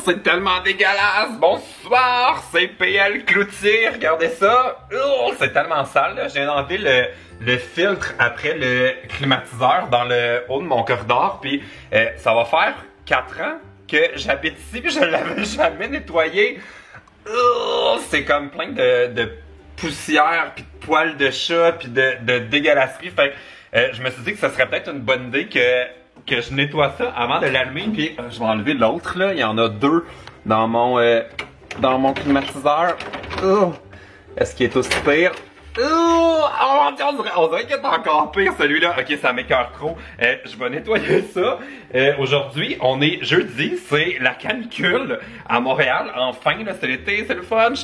C'est tellement dégueulasse. Bonsoir, c'est PL Cloutier. Regardez ça. C'est tellement sale. J'ai enlevé le filtre après le climatiseur dans le haut de mon corridor. Puis ça va faire 4 ans que j'habite ici. Puis je l'avais jamais nettoyé. C'est comme plein de poussière, puis de poils de chat, puis de dégueulasserie. Fait que je me suis dit que ça serait peut-être une bonne idée que je nettoie ça avant de l'allumer. Puis je vais enlever l'autre là. Il y en a 2 dans mon climatiseur. Est-ce qu'il est aussi pire? On dirait qu'il est encore pire celui-là. Ok, ça m'écoeure trop. Je vais nettoyer ça. Aujourd'hui, on est jeudi, c'est la canicule à Montréal. Enfin, là, c'est l'été, c'est le fun. Je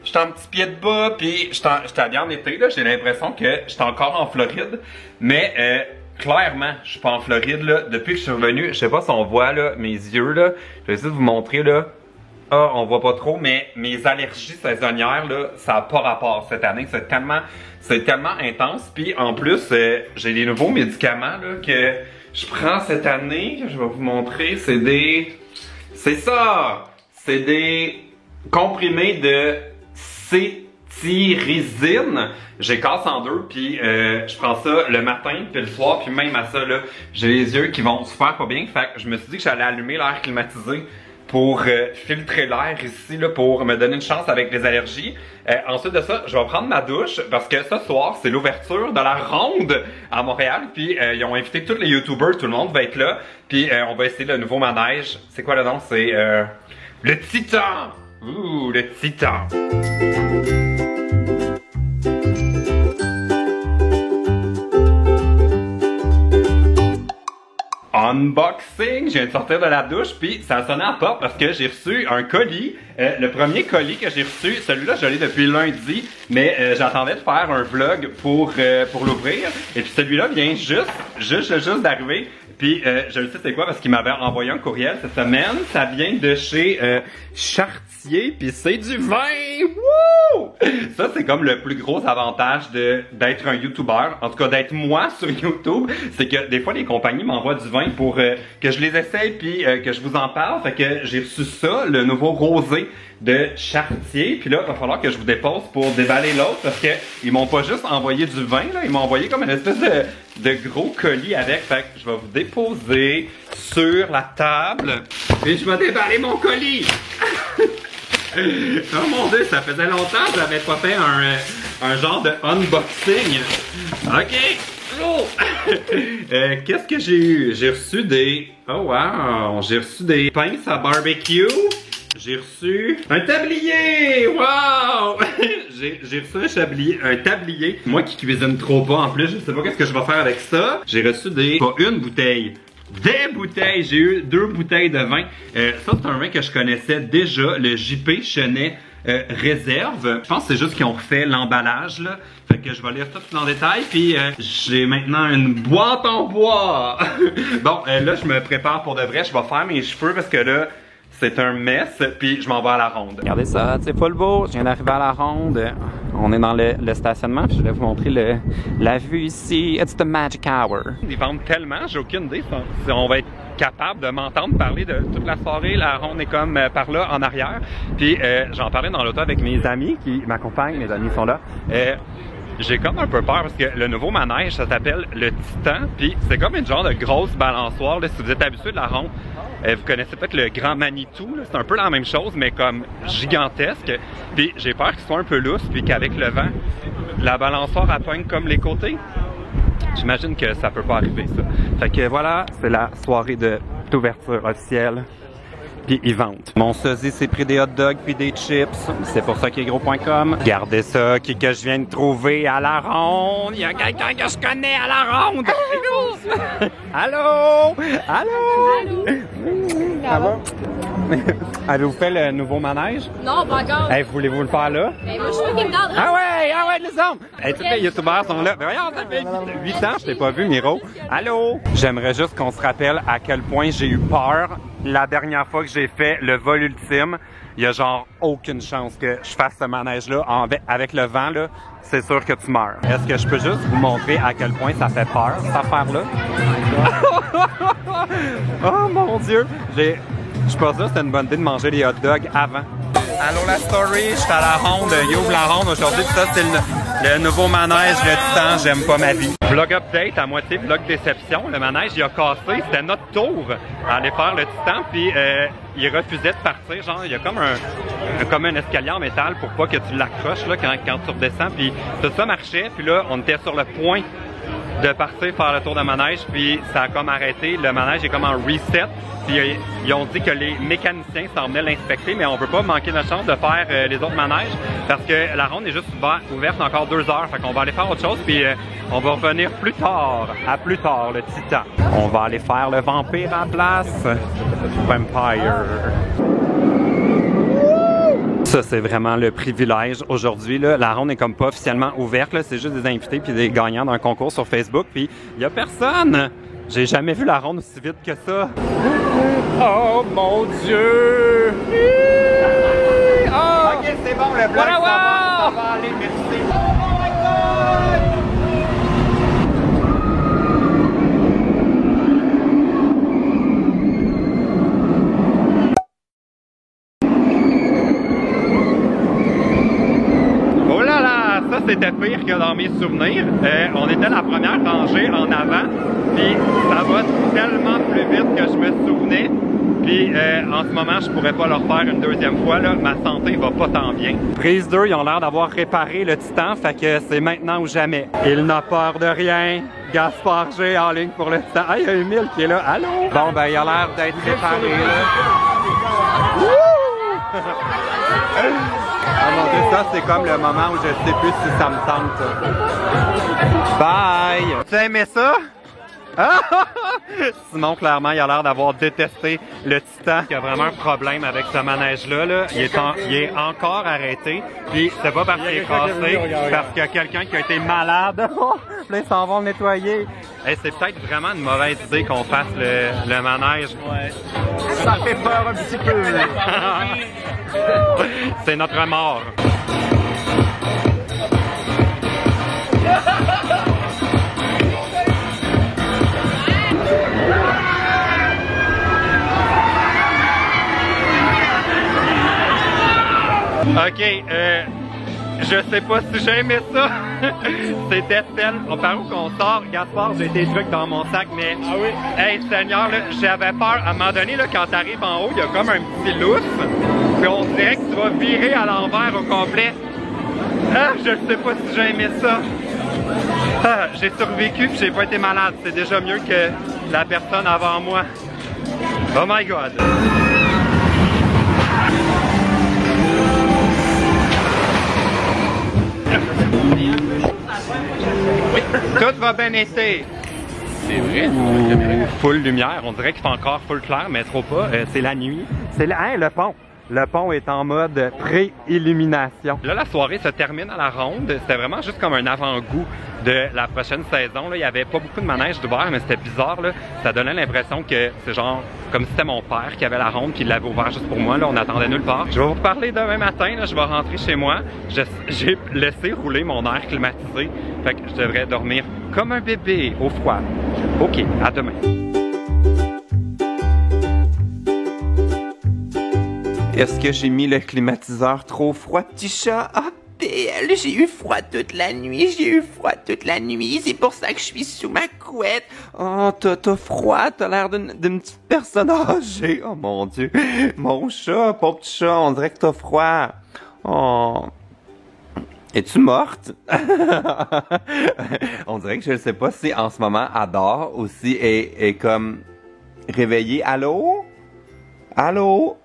suis en petit pied de bas, puis je suis allé en été, là. J'ai l'impression que je suis encore en Floride. Mais clairement, je suis pas en Floride, là. Depuis que je suis revenu, je sais pas si on voit, là, mes yeux, là. Je vais essayer de vous montrer, là. On voit pas trop, mais mes allergies saisonnières, là, ça n'a pas rapport cette année. C'est tellement intense. Puis en plus, j'ai des nouveaux médicaments là, que je prends cette année. Je vais vous montrer. C'est des comprimés de cétirizine. J'ai casse en 2, puis je prends ça le matin, puis le soir, puis même à ça, là, j'ai les yeux qui vont super pas bien. Fait que je me suis dit que j'allais allumer l'air climatisé pour filtrer l'air ici, là, pour me donner une chance avec les allergies. Ensuite de ça, je vais prendre ma douche parce que ce soir, c'est l'ouverture de la ronde à Montréal. Puis ils ont invité tous les YouTubers, tout le monde va être là. Puis on va essayer le nouveau manège. C'est quoi le nom? C'est le Titan! Ouh, le Titan! Unboxing, je viens de sortir de la douche, puis ça a sonné à la porte parce que j'ai reçu un colis. Le premier colis que j'ai reçu, celui-là je l'ai depuis lundi, mais j'attendais de faire un vlog pour l'ouvrir. Et puis celui-là vient juste d'arriver. Puis je le sais c'est quoi parce qu'il m'avait envoyé un courriel cette semaine. Ça vient de chez Chartier, puis c'est du vin! Wouh! Ça c'est comme le plus gros avantage d'être un YouTuber, en tout cas d'être moi sur YouTube, c'est que des fois les compagnies m'envoient du vin pour que je les essaye puis que je vous en parle. Fait que j'ai reçu ça, le nouveau rosé de Chartier. Puis là, il va falloir que je vous dépose pour déballer l'autre parce que ils m'ont pas juste envoyé du vin, là, ils m'ont envoyé comme une espèce de gros colis avec. Fait que je vais vous déposer sur la table et je vais déballer mon colis. Oh mon Dieu, ça faisait longtemps que j'avais pas fait un genre de unboxing. Ok. Oh. Qu'est-ce que j'ai eu? J'ai reçu des... Oh wow! J'ai reçu des pinces à barbecue. J'ai reçu un tablier! Wow! J'ai reçu un tablier. Moi qui cuisine trop pas en plus, je sais pas qu'est-ce que je vais faire avec ça. J'ai reçu pas une bouteille. Des bouteilles! J'ai eu 2 bouteilles de vin. Ça, c'est un vin que je connaissais déjà, le JP Chenet Réserve. Je pense que c'est juste qu'ils ont refait l'emballage, là. Fait que je vais lire tout en détail. Puis j'ai maintenant une boîte en bois! Bon, là, je me prépare pour de vrai. Je vais faire mes cheveux parce que là, c'est un mess, puis je m'en vais à la ronde. Regardez ça, c'est full beau. Je viens d'arriver à la ronde. On est dans le stationnement, puis je vais vous montrer la vue ici. It's the magic hour. Ils vendent tellement, j'ai aucune idée si on va être capable de m'entendre parler de toute la soirée. La ronde est comme par là, en arrière. Puis j'en parlais dans l'auto avec mes amis qui m'accompagnent. Mes amis sont là. J'ai comme un peu peur parce que le nouveau manège, ça s'appelle le Titan. Puis c'est comme une genre de grosse balançoire. Là, si vous êtes habitué de la ronde, vous connaissez peut-être le Grand Manitou. C'est un peu la même chose, mais comme gigantesque. Puis j'ai peur qu'il soit un peu lousse, puis qu'avec le vent, la balançoire appogne comme les côtés. J'imagine que ça peut pas arriver, ça. Fait que voilà, c'est la soirée d'ouverture officielle. Puis ils vendent. Mon sosie s'est pris des hot dogs puis des chips. C'est pour ça qu'il est gros.com. Regardez ça, qui que je viens de trouver à la ronde. Il y a quelqu'un que je connais à la ronde. Allô? Allô? Ça va? Avez-vous fait le nouveau manège? Non, pas encore. Hey, voulez-vous le faire là? Mais moi, je suis pas qui me donne. Ah ouais! Hey, ah ouais, nous sommes! Hey, tous les youtubeurs sont là. Ben voyons, ça fait 8 ans, je t'ai pas vu, Miro. Allô? J'aimerais juste qu'on se rappelle à quel point j'ai eu peur la dernière fois que j'ai fait le vol ultime. Il y a genre aucune chance que je fasse ce manège-là. Avec le vent, là, c'est sûr que tu meurs. Est-ce que je peux juste vous montrer à quel point ça fait peur, cette affaire-là? Oh mon Dieu! Je suis pas sûr que c'était une bonne idée de manger les hot dogs avant. Allô la story, je suis à la ronde, il ouvre la ronde aujourd'hui, ça c'est le nouveau manège, le Titan, j'aime pas ma vie. Vlog update à moitié, vlog déception, le manège il a cassé, c'était notre tour à aller faire le Titan, puis il refusait de partir, genre il y a comme un escalier en métal pour pas que tu l'accroches là quand tu redescends, puis tout ça marchait, puis là on était sur le point de partir faire le tour de manège, puis ça a comme arrêté, le manège est comme en reset, puis ils ont dit que les mécaniciens s'en venaient l'inspecter, mais on peut pas manquer notre chance de faire les autres manèges, parce que la ronde est juste ouverte encore 2 heures, fait qu'on va aller faire autre chose, puis on va revenir plus tard, le Titan. On va aller faire le Vampire à la place. Vampire. Ça, c'est vraiment le privilège aujourd'hui. La ronde est comme pas officiellement ouverte. C'est juste des invités puis des gagnants d'un concours sur Facebook. Puis il y a personne. J'ai jamais vu la ronde aussi vite que ça. Oh mon Dieu! Oh. Ok, c'est bon, le vlog, ça va aller, merci. Oh my God! Ça, c'était pire que dans mes souvenirs. On était la première rangée en avant, puis ça va tellement plus vite que je me souvenais. Puis en ce moment, je pourrais pas le refaire une deuxième fois. Là. Ma santé va pas tant bien. Prise 2, ils ont l'air d'avoir réparé le Titan, fait que c'est maintenant ou jamais. Il n'a peur de rien. Gaspard G en ligne pour le Titan. Ah, il y a Emile qui est là. Allô? Bon, ben, il a l'air d'être réparé. Ah mon Dieu, ça c'est comme le moment où je sais plus si ça me tente. Bye! Tu as aimé ça? Simon, clairement, il a l'air d'avoir détesté le Titan. Il y a vraiment un problème avec ce manège-là. Là. Il est encore arrêté. Puis c'est pas parce qu'il est cassé, parce qu'il y a quelqu'un qui a été malade. Là, ils s'en vont le nettoyer. Hey, c'est peut-être vraiment une mauvaise idée qu'on fasse le manège. Ouais. Ça fait peur un petit peu. C'est notre mort. Ok, je sais pas si j'ai aimé ça. C'était tellement... Par où qu'on sort? Gaspard, j'ai des trucs dans mon sac, mais... Ah oui? Hey, Seigneur, j'avais peur. À un moment donné, là, quand t'arrives en haut, il y a comme un petit lousse. Puis on dirait que tu vas virer à l'envers au complet. Ah, je sais pas si j'ai aimé ça. Ah, j'ai survécu puis j'ai pas été malade. C'est déjà mieux que la personne avant moi. Oh my God! Tout va bien été. C'est vrai. Full lumière. On dirait qu'il fait encore full clair, mais trop pas. C'est la nuit. C'est le pont. Le pont est en mode pré-illumination. Là, la soirée se termine à la ronde. C'était vraiment juste comme un avant-goût de la prochaine saison. Là, il n'y avait pas beaucoup de manèges d'ouvert, mais c'était bizarre. Là. Ça donnait l'impression que c'est genre comme si c'était mon père qui avait la ronde qui l'avait ouvert juste pour moi. Là, on attendait nulle part. Je vais vous parler demain matin. Là, je vais rentrer chez moi. J'ai laissé rouler mon air climatisé. Fait que je devrais dormir comme un bébé au froid. OK, à demain. Est-ce que j'ai mis le climatiseur trop froid, petit chat? Ah, PL, j'ai eu froid toute la nuit, c'est pour ça que je suis sous ma couette. Oh, t'as froid, t'as l'air d'une petite personne âgée. Oh mon Dieu, mon chat, pauvre petit chat, on dirait que t'as froid. Oh... Es-tu morte? On dirait que je ne sais pas si en ce moment elle dort ou si elle est comme réveillée. Allô? Allô?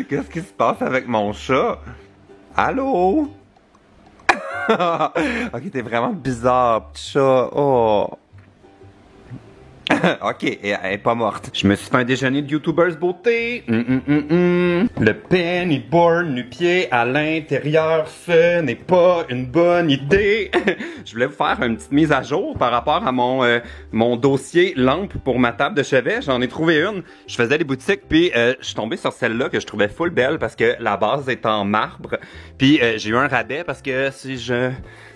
Qu'est-ce qui se passe avec mon chat? Allô? Ok, t'es vraiment bizarre, petit chat. Oh. Ok, elle est pas morte. Je me suis fait un déjeuner de YouTubers beauté. Le pennyboard nu-pied à l'intérieur, ce n'est pas une bonne idée. Je voulais vous faire une petite mise à jour par rapport à mon dossier lampe pour ma table de chevet. J'en ai trouvé une. Je faisais des boutiques, puis je suis tombé sur celle-là que je trouvais full belle parce que la base est en marbre. Puis j'ai eu un rabais parce que si je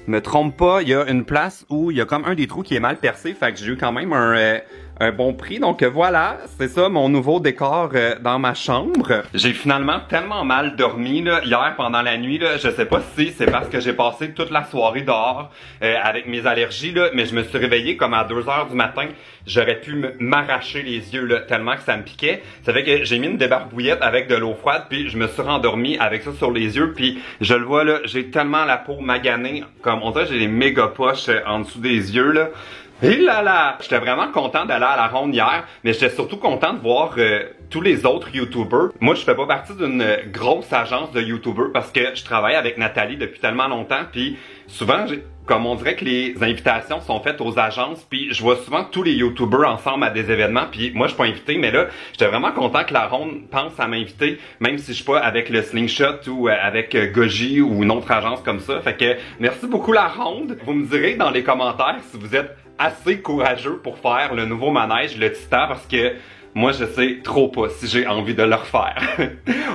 me trompe pas, il y a une place où il y a comme un des trous qui est mal percé. Fait que j'ai eu quand même un bon prix. Donc voilà, c'est ça mon nouveau décor dans ma chambre. J'ai finalement tellement mal dormi là, hier pendant la nuit. Là, je sais pas si c'est parce que j'ai passé toute la soirée dehors avec mes allergies, là, mais je me suis réveillé comme à 2 heures du matin. J'aurais pu m'arracher les yeux là, tellement que ça me piquait. Ça fait que j'ai mis une débarbouillette avec de l'eau froide, puis je me suis rendormi avec ça sur les yeux. Puis je le vois là, j'ai tellement la peau maganée. Comme on dirait, j'ai des méga poches en dessous des yeux là. Et là là! J'étais vraiment content d'aller à la ronde hier, mais j'étais surtout content de voir tous les autres YouTubers. Moi, je fais pas partie d'une grosse agence de YouTubers parce que je travaille avec Nathalie depuis tellement longtemps, puis souvent, comme on dirait que les invitations sont faites aux agences, puis je vois souvent tous les YouTubers ensemble à des événements, puis moi, je suis pas invité, mais là, j'étais vraiment content que la ronde pense à m'inviter, même si je suis pas avec le Slingshot ou avec Goji ou une autre agence comme ça. Fait que merci beaucoup la ronde. Vous me direz dans les commentaires si vous êtes assez courageux pour faire le nouveau manège, le Titan, parce que moi je sais trop pas si j'ai envie de le refaire.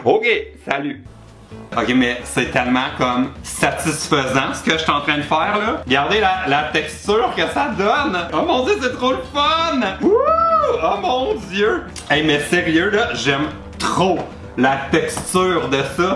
Ok, salut! Ok, mais c'est tellement comme satisfaisant ce que je suis en train de faire là. Regardez la texture que ça donne! Oh mon dieu, c'est trop le fun! Wouh! Oh mon dieu! Hey, mais sérieux là, j'aime trop la texture de ça.